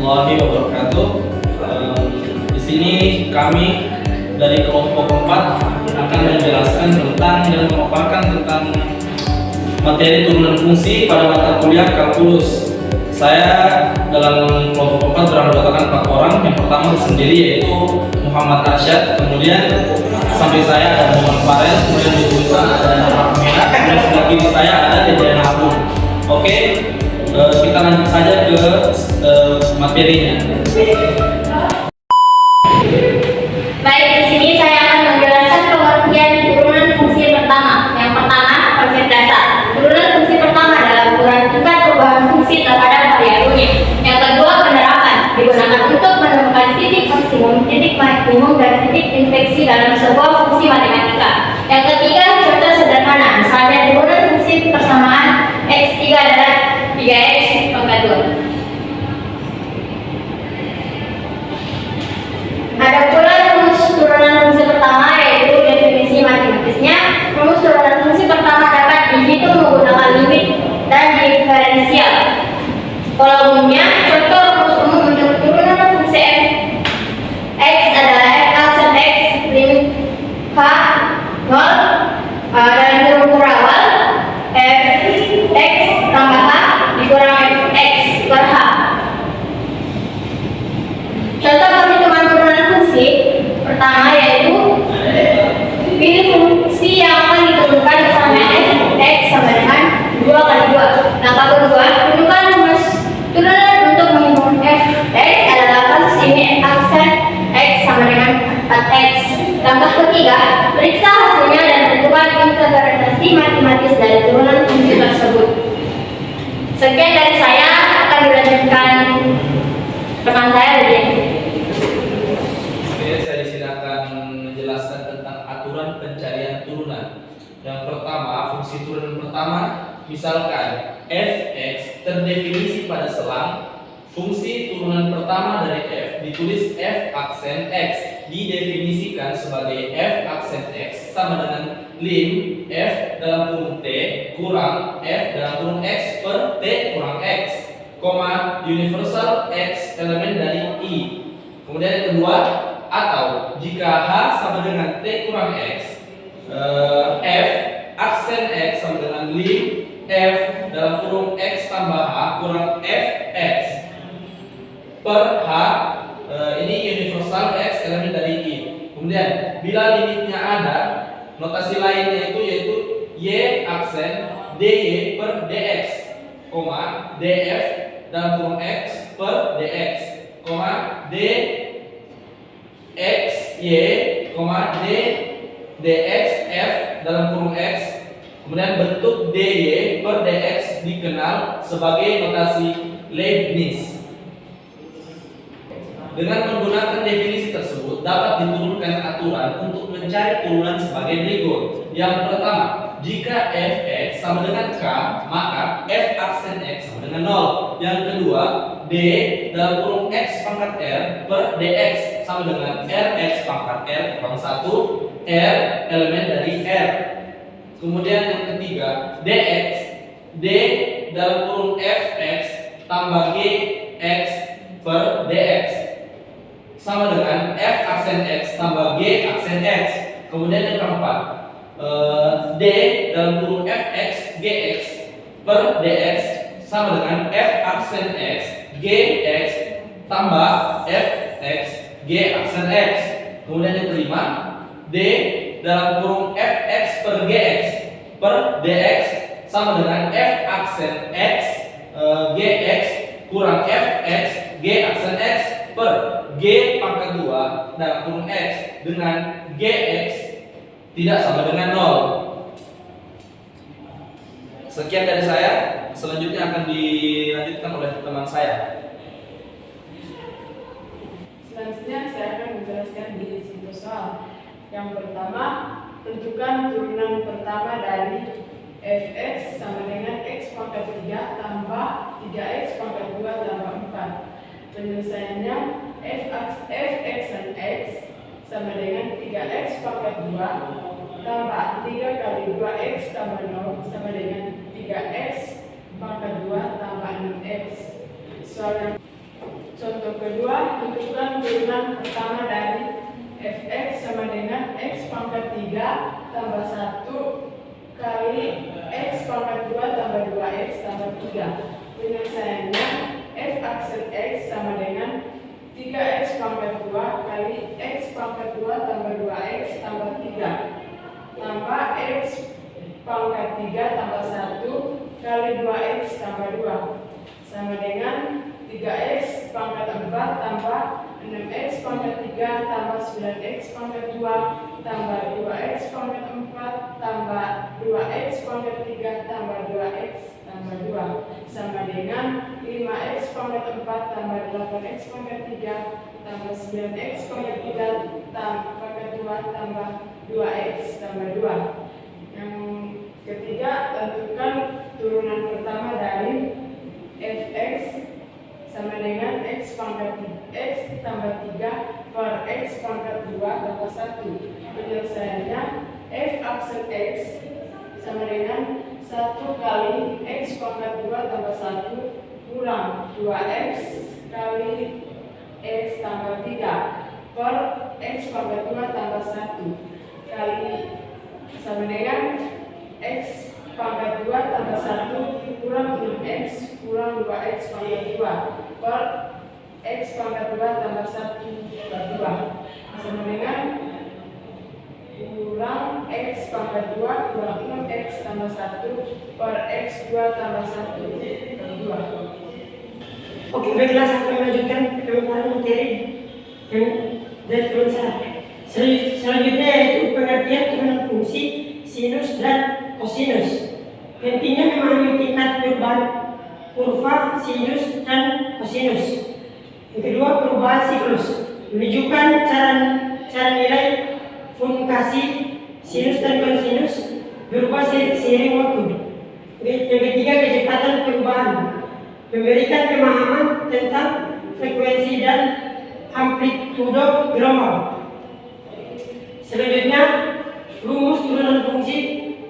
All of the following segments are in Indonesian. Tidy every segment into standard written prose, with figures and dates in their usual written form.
warahmatullahi wabarakatuh. Di sini kami dari kelompok 4 akan menjelaskan tentang dan memaparkan tentang materi turunan fungsi pada mata kuliah kalkulus. Saya dalam kelompok 4 beranggotakan 4 orang. Yang pertama sendiri yaitu Muhammad Arsyad, kemudian sampai saya ada Muhammad Farel, kemudian di tulisan ada Rahmina, kemudian sebelah kiri saya ada Deden Agung. Oke, kita lanjut saja ke materinya. Baik, di sini saya akan menjelaskan pengertian turunan fungsi pertama. Yang pertama, konsep dasar. Turunan fungsi pertama adalah ukuran tingkat perubahan fungsi terhadap variabelnya. Yang kedua, penerapan. Digunakan untuk menemukan titik maksimum, titik maksimum, dan titik infleksi dalam sebuah fungsi matematika. Yang ketiga, contoh sederhana. Misalnya turunan fungsi persamaan x3 adalah 3x pangkat 2. Ada pula rumus turunan fungsi pertama, yaitu definisi matematisnya. Rumus turunan fungsi pertama dapat dihitung menggunakan limit dan diferensial. Pola umumnya, contoh rumus umum untuk turunan fungsi f x adalah f aksen x limit h 0 dalam kurung awal f x tambah h dikurang f x per h. Contoh perhitungan turunan fungsi pertama yaitu pilih fungsi yang akan ditentukan sama f x sama dengan 2 kali 2. Langkah kedua, tentukan rumus turunan untuk menghitung f x adalah kasus ini aksen x sama dengan 4x. Langkah ketiga, periksa hasilnya dan tentukan interpretasi matematis dari turunan fungsi tersebut. Sekian dari saya, akan dilanjutkan rekan saya Deden. Saya di sini akan menjelaskan tentang aturan pencarian turunan. Yang pertama, fungsi turunan pertama, misalkan f(x) terdefinisi pada selang fungsi turunan pertama dari f ditulis f aksen x didefinisikan sebagai f aksen x sama dengan lim f dalam kurung t kurang f dalam kurung x per t kurang x, universal x elemen dari i. Kemudian yang kedua, atau jika h sama dengan t kurang x, f aksen x sama dengan lim f dalam kurung x tambah h kurang f x per h, ini universal x elemen dari i. Kemudian bila limitnya ada, notasi lainnya itu yaitu y aksen dy per dx, df dalam kurung x per dx, dx y, d dx f dalam kurung x. Kemudian bentuk dy per dx dikenal sebagai notasi Leibniz. Dengan menggunakan definisi tersebut dapat diturunkan aturan untuk mencari turunan sebagai berikut. Yang pertama, jika fx sama dengan k, maka f aksen x sama dengan 0. Yang kedua, d dalam kurung x pangkat r per dx sama dengan rx pangkat r kurang 1, r elemen dari r. Kemudian yang ketiga, dx, d dalam kurung fx tambah gx per dx sama dengan f aksen x tambah g aksen x. Kemudian yang keempat, d dalam kurung fx gx per dx sama dengan f aksen x gx tambah fx g aksen x. Kemudian yang kelima, d dalam kurung fx per gx per dx sama dengan f aksen x gx kurang fx g aksen x per g pangkat 2 dalam kurung x dengan gx tidak sama dengan 0. Sekian dari saya. Selanjutnya akan dilanjutkan oleh teman saya. Selanjutnya saya akan menjelaskan di situs soal. Yang pertama, tentukan turunan pertama dari fx sama dengan x pangkat 3 tambah 3x pangkat 2 tambah 4. Penyelesaiannya fx dan x sama dengan 3x pangkat 2 tambah 3 kali 2x tambah 0 sama dengan 3x pangkat 2 tambah 6x. Soal yang contoh kedua, tentukan turunan pertama dari fx sama dengan x pangkat 3 tambah 1 kali x pangkat 2 tambah 2x tambah 3. Penyelesaiannya f aksen x sama dengan 3x pangkat 2 kali x pangkat 2 tambah 2x tambah 3 tambah x pangkat 3 tambah 1 kali 2x tambah 2 sama dengan 3x pangkat 4 tambah 6x pangkat 3 tambah 9x pangkat 2 tambah 2x pangkat 4 tambah 2x pangkat 3 tambah 2x tambah 2 sama dengan 5x pangkat 4 tambah 8x pangkat 3 tambah 9x pangkat 3 pangkat 2 tambah 2x tambah 2. Yang ketiga, tentukan turunan pertama dari fx sama dengan x pangkat x tambah 3 per x pangkat 2 tambah 1. Penyelesaiannya f aksen x sama dengan 1 kali x pangkat 2 tambah 1 kurang 2x kali x tambah 3 per x pangkat 2 tambah 1 kali sama dengan x pangkat 2 tambah 1 kurang 6x kurang 2x pangkat 2 per x pangkat 2 tambah 1 per 2 sama dengan kurang x pangkat 2 kurang 6x tambah 1 per x 2 tambah 1 per 2. Oke, baiklah, saya akan melanjutkan pemaparan materi yang dari teman saya. Selanjutnya yaitu pengertian turunan fungsi sinus dan kosinus. Pentingnya memahami tingkat perubahan kurva sinus dan kosinus. Yang kedua, perubahan siklus menunjukkan cara nilai fungsi sinus dan kosinus berubah seiring waktu. Yang ketiga, kecepatan perubahan memberikan pemahaman tentang frekuensi dan amplitudo gelombang. Selanjutnya, rumus turunan fungsi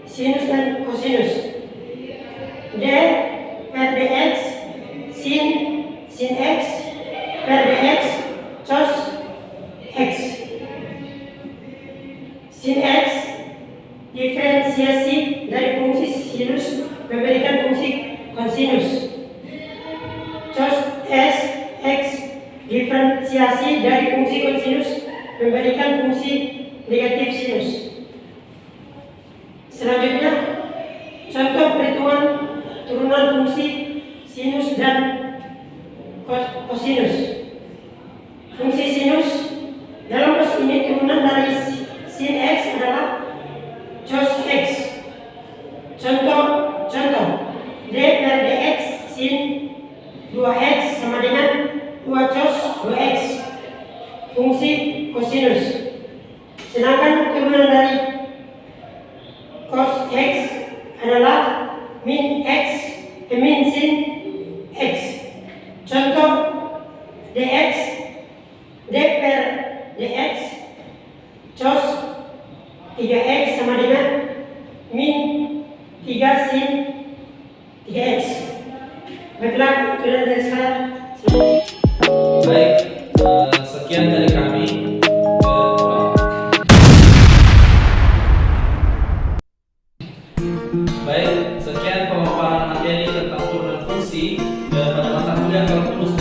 sinus dan kosinus. D per dx sin x per dx cos x. Sin x diferensiasi dari fungsi sinus memberikan fungsi kosinus. Cos s x diferensiasi dari fungsi kosinus memberikan fungsi negatif sinus. Selanjutnya, contoh perhitungan turunan fungsi sinus dan kosinus. Fungsi sinus dalam kasus ini turunan dari sin x adalah cos x. Contoh d per dx sin 2x sama dengan 2 cos 2x. Fungsi kosinus. Sedangkan turunan dari cos x adalah min sin x. Contoh dx d per dx cos 3x sama dengan min 3 sin 3x. Baiklah, itu dari saya. Baik, sekian dari kami. Baik, sekian pemaparan materi tentang turunan fungsi pada mata kuliah kalkulus